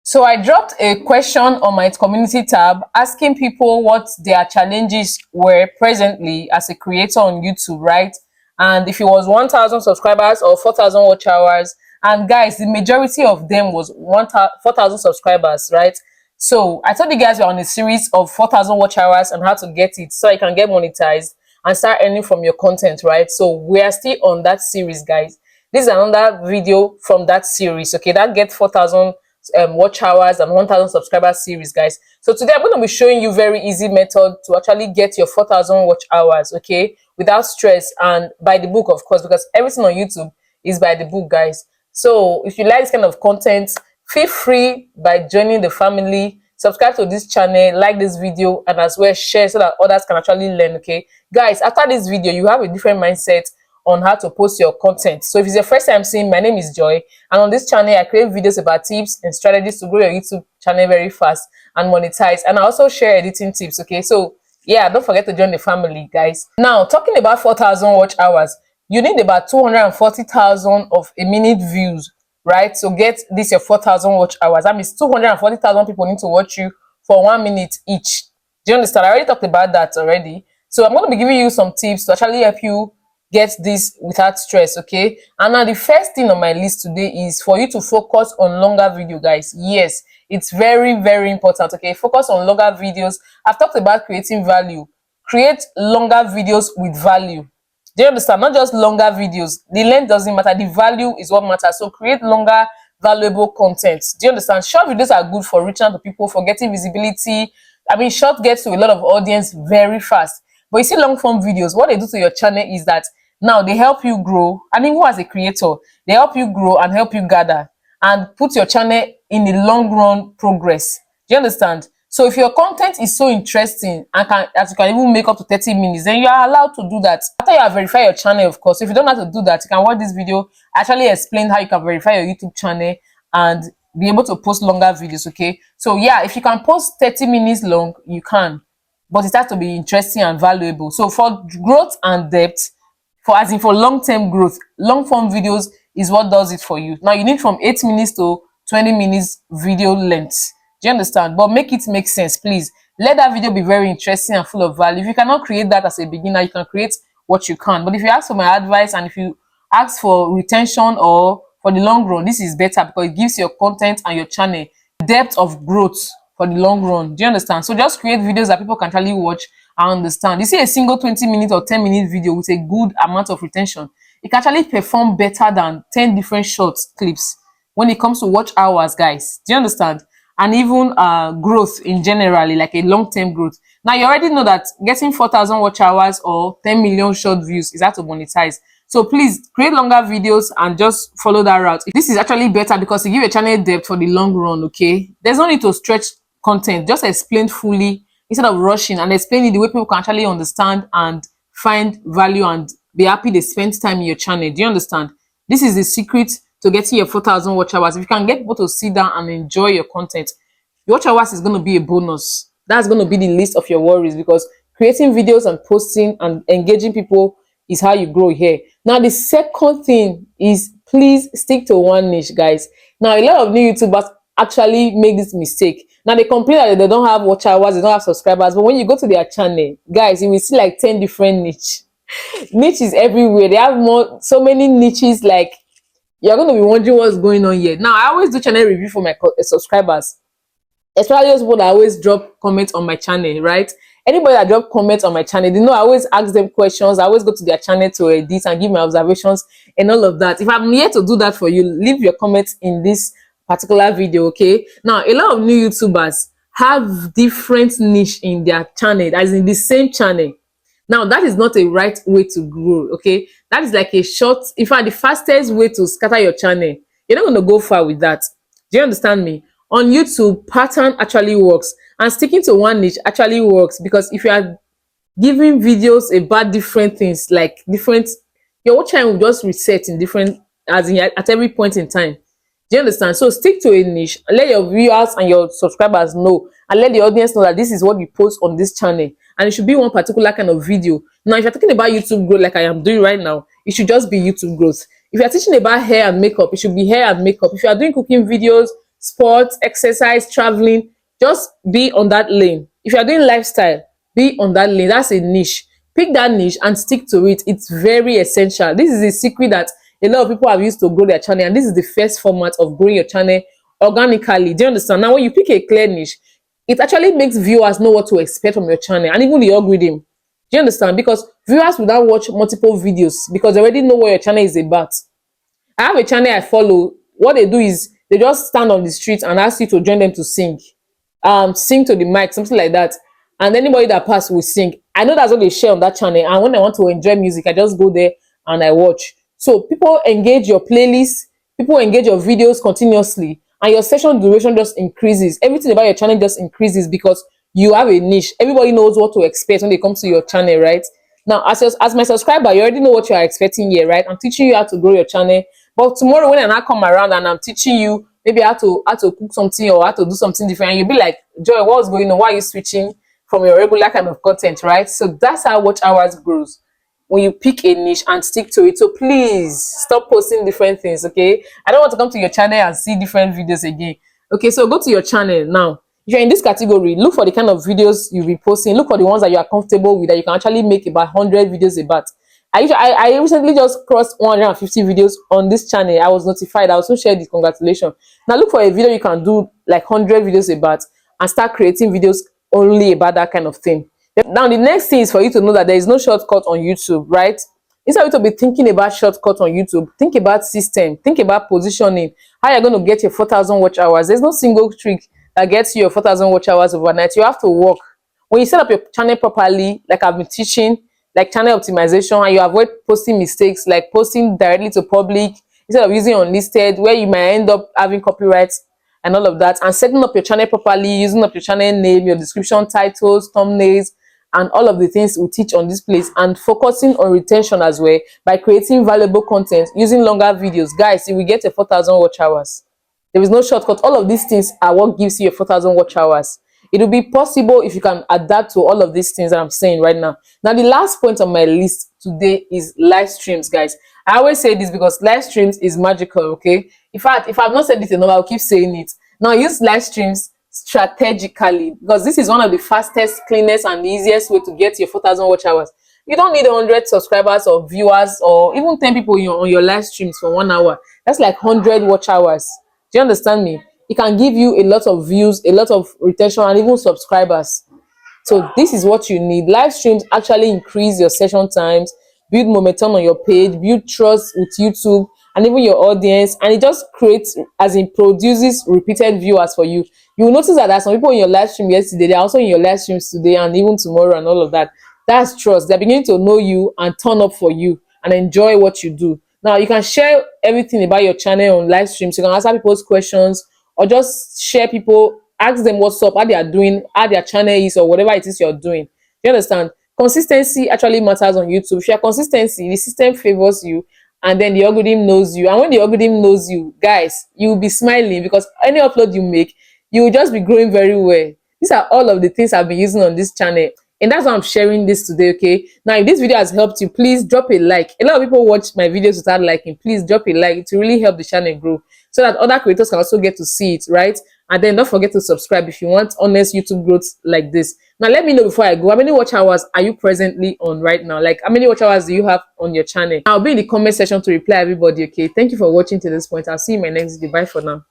So I dropped a question on my community tab asking people what their challenges were presently as a creator on YouTube, right? And if it was 1,000 subscribers or 4,000 watch hours. And guys, the majority of them was 4,000 subscribers, right? So I told you guys we're on a series of 4,000 watch hours and how to get it so I can get monetized and start earning from your content, right? So we are still on that series, guys. This is another video from that series, okay? That gets 4,000 watch hours and 1,000 subscribers series, guys. So today I'm going to be showing you very easy method to actually get your 4,000 watch hours, okay, without stress and by the book, of course, because everything on YouTube is by the book, guys. So if you like this kind of content, feel free by joining the family, subscribe to this channel, like this video, and as well share so that others can actually learn, okay? Guys, after this video, you have a different mindset on how to post your content. So if it's your first time seeing, my name is Joy, and on this channel I create videos about tips and strategies to grow your YouTube channel very fast and monetize, and I also share editing tips, okay? So yeah, don't forget to join the family, guys. Now, talking about 4,000 watch hours, you need about 240,000 of a minute views, right? So get this your 4,000 watch hours. That means 240,000 people need to watch you for 1 minute each. Do you understand? I already talked about that already. So I'm going to be giving you some tips to actually help you get this without stress, okay? And now the first thing on my list today is for you to focus on longer video, guys. Yes, it's very, very important, okay? Focus on longer videos. I've talked about creating value. Create longer videos with value. Do you understand? Not just longer videos. The length doesn't matter. The value is what matters. So create longer, valuable content. Do you understand? Short videos are good for reaching out to people, for getting visibility. I mean, short gets to a lot of audience very fast. But you see long form videos, what they do to your channel is that now they help you grow. I mean, who as a creator, they help you grow and help you gather and put your channel in a long run progress. Do you understand? So if your content is so interesting and that you can even make up to 30 minutes, then you are allowed to do that. After you have verified your channel, of course. If you don't know how to do that, you can watch this video. I actually explain how you can verify your YouTube channel and be able to post longer videos, okay? So yeah, if you can post 30 minutes long, you can. But it has to be interesting and valuable. So for growth and depth, for long-term growth, long-form videos is what does it for you. Now you need from 8 minutes to 20 minutes video length. Do you understand? But make it make sense, please. Let that video be very interesting and full of value. If you cannot create that as a beginner, you can create what you can. But if you ask for my advice and if you ask for retention or for the long run, this is better because it gives your content and your channel depth of growth for the long run. Do you understand? So just create videos that people can actually watch and understand. You see a single 20-minute or 10-minute video with a good amount of retention, it can actually perform better than 10 different short clips when it comes to watch hours, guys. Do you understand? And even growth in generally, like a long-term growth. Now you already know that getting 4,000 watch hours or 10 million short views is how to monetize. So please create longer videos and just follow that route. This is actually better because it gives a channel depth for the long run, okay? There's no need to stretch content. Just explain fully instead of rushing, and explain it the way people can actually understand and find value and be happy they spend time in your channel. Do you understand? This is the secret to getting your 4,000 watch hours. If you can get people to sit down and enjoy your content, your watch hours is going to be a bonus. That's going to be the least of your worries, because creating videos and posting and engaging people is how you grow here. Now the second thing is, please stick to one niche, guys. Now a lot of new YouTubers actually make this mistake. Now they complain that they don't have watch hours, they don't have subscribers, but when you go to their channel, guys, you will see like 10 different niches everywhere. They have so many niches, like you're going to be wondering what's going on here. Now I always do channel review for my subscribers, especially those people that always drop comments on my channel, right? Anybody that drop comments on my channel, they know I always ask them questions. I always go to their channel to edit and give my observations and all of that. If I'm here to do that for you, leave your comments in this particular video, okay? Now a lot of new YouTubers have different niche in their channel, as in the same channel. Now that is not a right way to grow, okay? That is like a short, in fact the fastest way to scatter your channel. You're not going to go far with that. Do you understand me? On YouTube, pattern actually works, and sticking to one niche actually works, because if you are giving videos about different things, like your watch time will just reset in different, as in at every point in time. Do you understand? So stick to a niche, let your viewers and your subscribers know, and let the audience know that this is what you post on this channel, and it should be one particular kind of video. Now if you're talking about YouTube growth like I am doing right now, it should just be YouTube growth. If you're teaching about hair and makeup, it should be hair and makeup. If you are doing cooking videos, sports, exercise, traveling, just be on that lane. If you are doing lifestyle, be on that lane. That's a niche. Pick that niche and stick to it. It's very essential. This is a secret that a lot of people have used to grow their channel, and this is the first format of growing your channel organically. Do you understand? Now, when you pick a clear niche, it actually makes viewers know what to expect from your channel, and even the algorithm. Do you understand? Because viewers will now watch multiple videos because they already know what your channel is about. I have a channel I follow. What they do is they just stand on the street and ask you to join them to sing. Sing to the mic, something like that. And anybody that pass will sing. I know that's what they share on that channel. And when I want to enjoy music, I just go there and I watch. So people engage your playlist, people engage your videos continuously, and your session duration just increases. Everything about your channel just increases because you have a niche. Everybody knows what to expect when they come to your channel, right? Now, as my subscriber, you already know what you are expecting here, right? I'm teaching you how to grow your channel. But tomorrow when I now come around and I'm teaching you maybe how to cook something or how to do something different, and you'll be like, Joy, what's going on? Why are you switching from your regular kind of content, right? So that's how watch hours grows, when you pick a niche and stick to it. So please stop posting different things, okay? I don't want to come to your channel and see different videos again. Okay, so go to your channel now. If you're in this category, look for the kind of videos you'll be posting. Look for the ones that you are comfortable with, that you can actually make about 100 videos about. I recently just crossed 150 videos on this channel. I was notified. I also shared this. Congratulations. Now look for a video you can do like 100 videos about and start creating videos only about that kind of thing. Now the next thing is for you to know that there is no shortcut on YouTube, right? Instead of you to be thinking about shortcut on YouTube, think about system, think about positioning, how you're going to get your 4,000 watch hours. There's no single trick that gets you your 4,000 watch hours overnight. You have to work. When you set up your channel properly, like I've been teaching, like channel optimization, and you avoid posting mistakes, like posting directly to public instead of using unlisted, where you might end up having copyrights and all of that, and setting up your channel properly, using up your channel name, your description, titles, thumbnails, and all of the things we teach on this place, and focusing on retention as well by creating valuable content using longer videos. Guys, you will get a 4,000 watch hours. There is no shortcut. All of these things are what gives you your 4,000 watch hours. It will be possible if you can adapt to all of these things that I'm saying right now. Now, the last point on my list today is live streams, guys. I always say this because live streams is magical, okay? In fact, if I've not said it enough, I'll keep saying it. Now, use live streams strategically, because this is one of the fastest, cleanest, and easiest way to get your 4,000 watch hours. You don't need 100 subscribers or viewers or even 10 people on your live streams for 1 hour. That's like 100 watch hours. Do you understand me? It can give you a lot of views, a lot of retention, and even subscribers. So this is what you need. Live streams actually increase your session times, build momentum on your page, build trust with YouTube and even your audience, and it just creates, as in produces repeated viewers for you. You will notice that there are some people in your live stream yesterday, they're also in your live streams today and even tomorrow and all of that. That's trust. They're beginning to know you and turn up for you and enjoy what you do. Now, you can share everything about your channel on live streams. You can answer people's questions or just share people, ask them what's up, how they are doing, how their channel is, or whatever it is you're doing. Do you understand? Consistency actually matters on YouTube. If you're consistency, the system favors you, and then the algorithm knows you. And when the algorithm knows you, guys, you'll be smiling because any upload you make, you will just be growing very well. These are all of the things I've been using on this channel. And that's why I'm sharing this today, okay? Now, if this video has helped you, please drop a like. A lot of people watch my videos without liking. Please drop a like. It will really help the channel grow so that other creators can also get to see it, right? And then don't forget to subscribe if you want honest YouTube growth like this. Now, let me know before I go, how many watch hours are you presently on right now? Like, how many watch hours do you have on your channel? I'll be in the comment section to reply everybody, okay? Thank you for watching to this point. I'll see you in my next video. Bye for now.